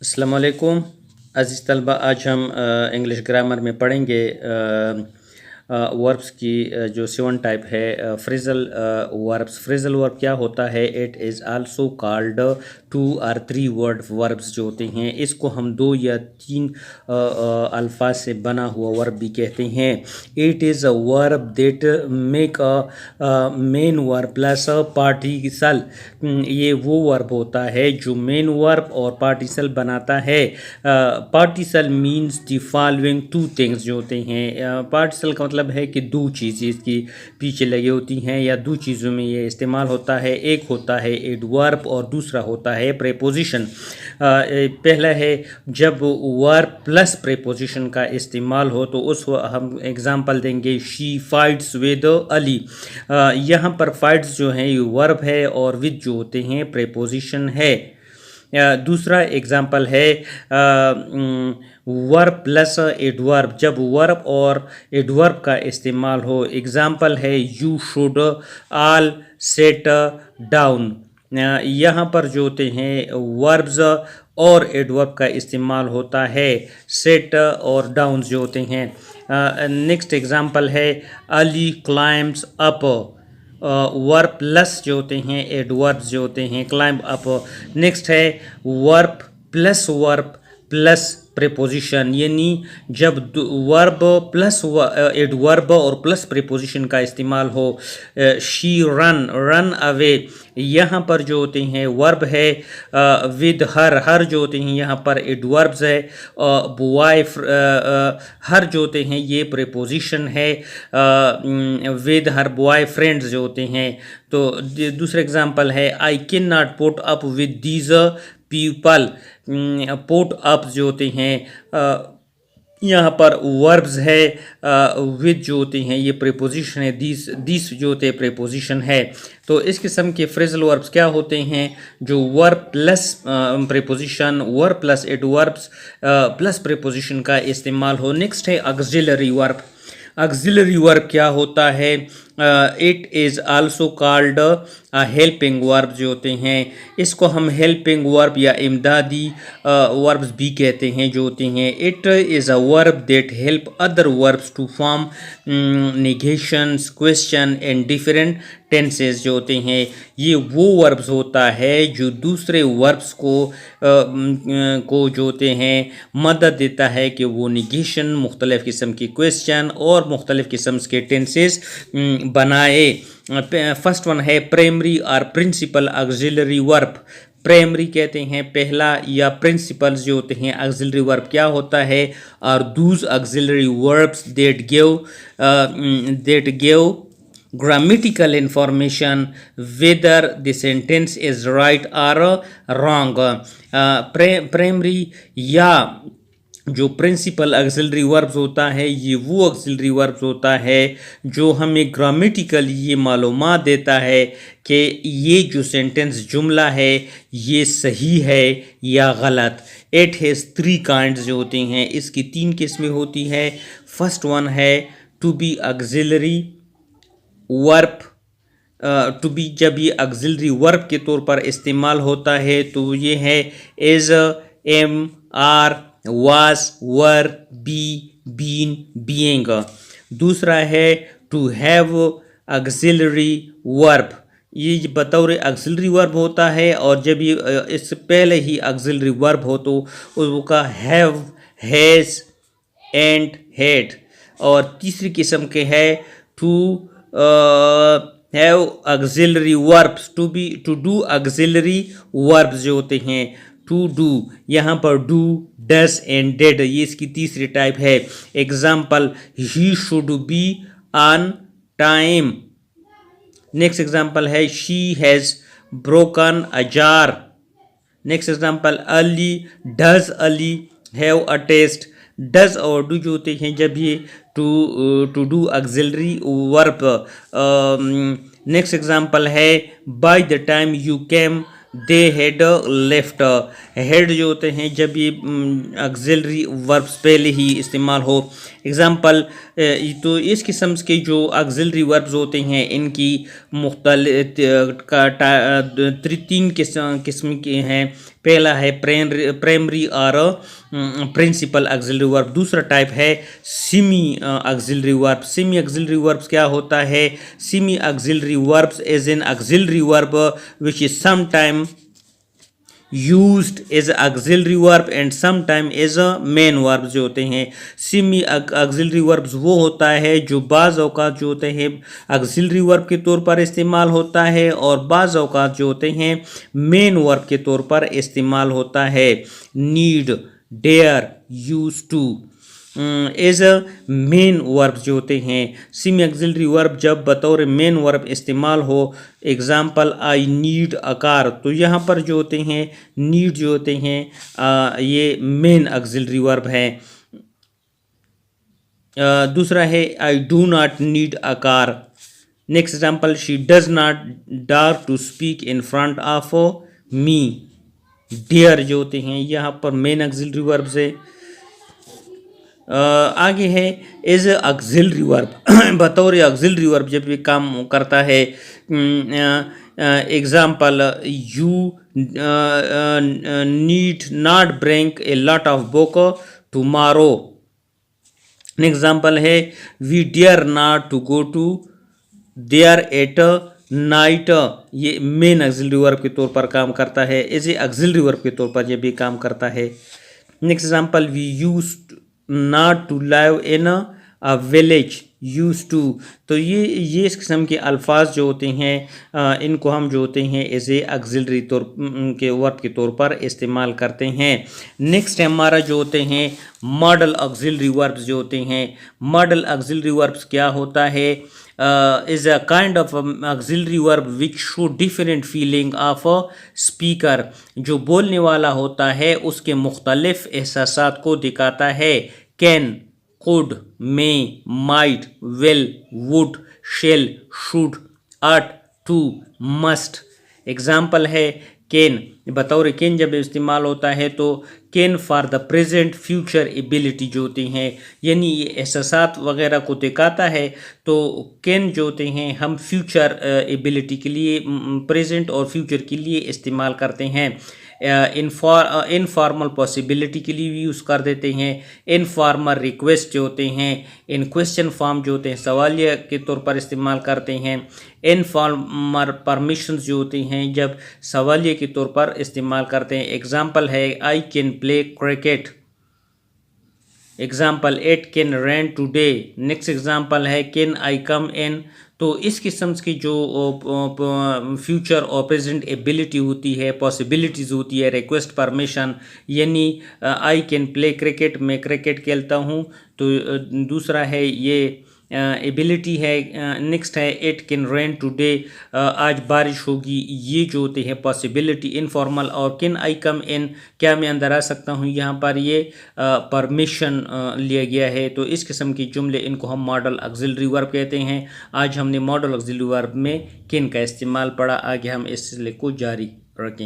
अस्सलाम वालेकुम अज़ीज़ तलबा। आज हम इंग्लिश ग्रामर में पढ़ेंगे वर्ब्स की जो 7 टाइप है। Phrasal verbs. फ्रेजल वर्ब क्या होता है? इट इज़ आल्सो कॉल्ड 2 और 3 वर्ड वर्ब्स जो होते हैं, इसको हम 2 या 3 अल्फाज से बना हुआ वर्ब भी कहते हैं। It is a verb that make a main verb plus a particle. ये वो वर्ब होता है जो मेन वर्ब और पार्टिसल बनाता है। पार्टिसल मीन्स द फॉलोइंग 2 थिंग्स जो होते हैं। पार्टिसल का मतलब है कि 2 चीज़ें इसकी पीछे लगी होती हैं या 2 चीज़ों में ये इस्तेमाल होता है। एक होता है एडवर्ब और दूसरा होता है प्रेपोजिशन। पहला है जब वर्ब प्लस प्रेपोजिशन का इस्तेमाल हो तो उस हम एग्जांपल देंगे शी फाइट्स विद अली। यहाँ पर फाइट्स जो हैं ये वर्ब है और विद जो होते हैं प्रेपोजिशन है। दूसरा एग्जाम्पल है वर्ब प्लस एडवर्ब। जब वर्ब और एडवर्ब का इस्तेमाल हो, एग्जाम्पल है you should all set down. यहाँ पर जो होते हैं वर्ब्स और एडवर्ब का इस्तेमाल होता है। सेट और डाउन जो होते हैं। नेक्स्ट एग्जाम्पल है Ali climbs up. Verb plus जो होते हैं एडवर्ब्स जो होते हैं क्लाइंब अप। नेक्स्ट है वर्ब प्लस प्रेपोजिशन, यानी जब वर्ब प्लस एडवर्ब और प्लस प्रेपोजिशन का इस्तेमाल हो। शी रन अवे, यहाँ पर जो होते हैं वर्ब है। विद हर जो होते हैं यहाँ पर एडवर्ब्स है। बॉय हर जो होते हैं ये प्रेपोजिशन है। विद हर बॉय फ्रेंड्स जो होते हैं। तो दूसरा एग्जांपल है I can not put up with these people. Put up जो होते हैं यहाँ पर वर्ब्स है। विद जो होते हैं ये प्रेपोजिशन है। दिस जो होते हैं प्रेपोजिशन है। तो इस किस्म के फ्रेजल वर्ब्स क्या होते हैं? जो verb plus preposition, verb plus adverbs plus preposition का इस्तेमाल हो। नेक्स्ट है ऑक्सिलरी वर्ब। ऑक्सिलरी वर्ब क्या होता है? It is also called helping verb जो होते हैं, इसको हम हेल्पिंग वर्ब या इमदादी वर्ब्स भी कहते हैं जो होते हैं। It is a verb that help other verbs to form negations, question and different tenses जो होते हैं। ये वो वर्ब्स होता है जो दूसरे वर्ब्स को जो होते हैं मदद देता है कि वो निगेशन, मुख्तलिफ़ किस्म की क्वेश्चन और मुख्तलिफ़ किस्म के टेंसेस बनाए। फर्स्ट वन है प्राइमरी और प्रिंसिपल ऑक्सिलरी वर्ब। प्राइमरी कहते हैं पहला, या प्रिंसिपल्स जो होते हैं ऑक्सिलरी वर्ब क्या होता है? और Dooj auxiliary verbs that give grammatical information whether the sentence is right or wrong। Primary या जो प्रिंसिपल ऑक्सिलरी वर्ब्स होता है ये वो ऑक्सिलरी वर्ब्स होता है जो हमें ग्रामेटिकल ये मालूमात देता है कि ये जो सेंटेंस जुमला है ये सही है या गलत। इट हैज़ 3 काइंड्स जो होती हैं, इसकी 3 किस्में होती हैं। फर्स्ट वन है to be auxiliary verb. To be जब ये ऑक्सिलरी वर्ब के तौर पर इस्तेमाल होता है तो ये है is, am, are, was, were, be, been, being. दूसरा है टू हैव ऑक्सिलरी वर्ब। ये बतौर ऑक्सिलरी वर्ब होता है और जब ये इससे पहले ही ऑक्सिलरी वर्ब हो तो उसका हैव, हैज़ एंड हैड। और तीसरी किस्म के है to have auxiliary verbs, to do auxiliary verbs जो होते हैं। टू डू, यहाँ पर डू, डस एंड डेड, ये इसकी तीसरी टाइप है। Example he should be on time. Next example है she has broken a jar. Next example does Ali have a test. Does और डू जो होते हैं जब ये to do auxiliary verb. Next example है by the time you came they had left. Had जो होते हैं जब ये ऑक्सिलरी वर्ब्स पहले ही इस्तेमाल हो। एग्जांपल तो इस किस्म के जो ऑक्सिलरी वर्ब्स होते हैं इनकी मुख्तलिफ 3 किस्म के हैं। पहला है प्राइमरी और प्रिंसिपल ऑक्सिलरी वर्ब। दूसरा टाइप है semi auxiliary verb. Semi auxiliary verbs क्या होता है? Semi auxiliary verbs as an auxiliary verb which is some time used as a auxiliary verb and sometime as a main verb जो होते हैं। Semi auxiliary verbs वो होता है जो बाज़ औक़ात जो होते हैं auxiliary verb के तौर पर इस्तेमाल होता है और बाज़ औक़ात जो होते हैं main verb के तौर पर इस्तेमाल होता है। need, dare, used to as a main verb जो होते हैं। सेमी ऑक्सिलरी वर्ब जब बतौर मेन वर्ब इस्तेमाल हो, example I need a car, तो यहाँ पर जो होते हैं नीड जो होते हैं ये मेन ऑक्सिलरी वर्ब है। दूसरा है I do not need a car. Next example she does not dare to speak in front of me. Dare जो होते हैं यहाँ पर मेन ऑक्सिलरी वर्ब से। आगे है एज ऑक्सिलरी वर्ब बतौर ऑक्सिलरी वर्ब जब ये काम करता है। Example you need not bring a lot of book tomorrow. Example है we dare not to go to there at night. ये मेन ऑक्सिलरी वर्ब के तौर पर काम करता है। एज ए ऑक्सिलरी वर्ब के तौर पर ये भी काम करता है। Next example we use not to live in a village, use to. तो ये इस किस्म के अल्फाज जो होते हैं इनको हम जो होते हैं एज ए ऑक्सिलरी तौर के वर्ब के तौर पर इस्तेमाल करते हैं। नेक्स्ट हमारा जो होते हैं मॉडल ऑक्सिलरी वर्ब्स जो होते हैं। मॉडल ऑक्सिलरी वर्ब्स क्या होता है? is a kind of auxiliary verb which show different feeling of a speaker। जो बोलने वाला होता है उसके मुख्तलिफ एहसासात को दिखाता है। Can, could, may, might, will, would, shall, should, ought, to, must। Example है कैन, बतौर कैन जब इस्तेमाल होता है तो can for the present future ability जो होती हैं, यानी ये एहसासात वगैरह को दिखाता है। तो कैन जो होते हैं हम फ्यूचर एबिलिटी के लिए, प्रेजेंट और फ्यूचर के लिए इस्तेमाल करते हैं। इनफॉर्मल पॉसिबिलिटी के लिए भी यूज़ कर देते हैं। इनफॉर्मल रिक्वेस्ट जो होते हैं, इन क्वेश्चन फॉर्म जो होते हैं सवालिया के तौर पर इस्तेमाल करते हैं। इनफॉर्मल परमिशंस जो होते हैं जब सवालिया के तौर पर इस्तेमाल करते हैं। एग्जाम्पल है I can play cricket. Example it can rain today. Next example है कैन आई कम इन। तो इस किस्म की जो फ्यूचर और प्रेजेंट एबिलिटी होती है, पॉसिबिलिटीज़ होती है, रिक्वेस्ट, परमिशन, यानी आई कैन प्ले क्रिकेट, मैं क्रिकेट खेलता हूँ। तो दूसरा है ये एबिलिटी है। नेक्स्ट है इट कैन रेन टुडे, आज बारिश होगी। ये जो होते हैं पॉसिबिलिटी इनफॉर्मल। और कैन आई कम इन, क्या मैं अंदर आ सकता हूँ, यहाँ पर ये परमिशन लिया गया है। तो इस किस्म के जुमले इनको हम मॉडल ऑक्सिलरी वर्ब कहते हैं। आज हमने मॉडल ऑक्सिलरी वर्ब में कैन का इस्तेमाल पढ़ा। आगे हम इस सिलसिले को जारी रखेंगे।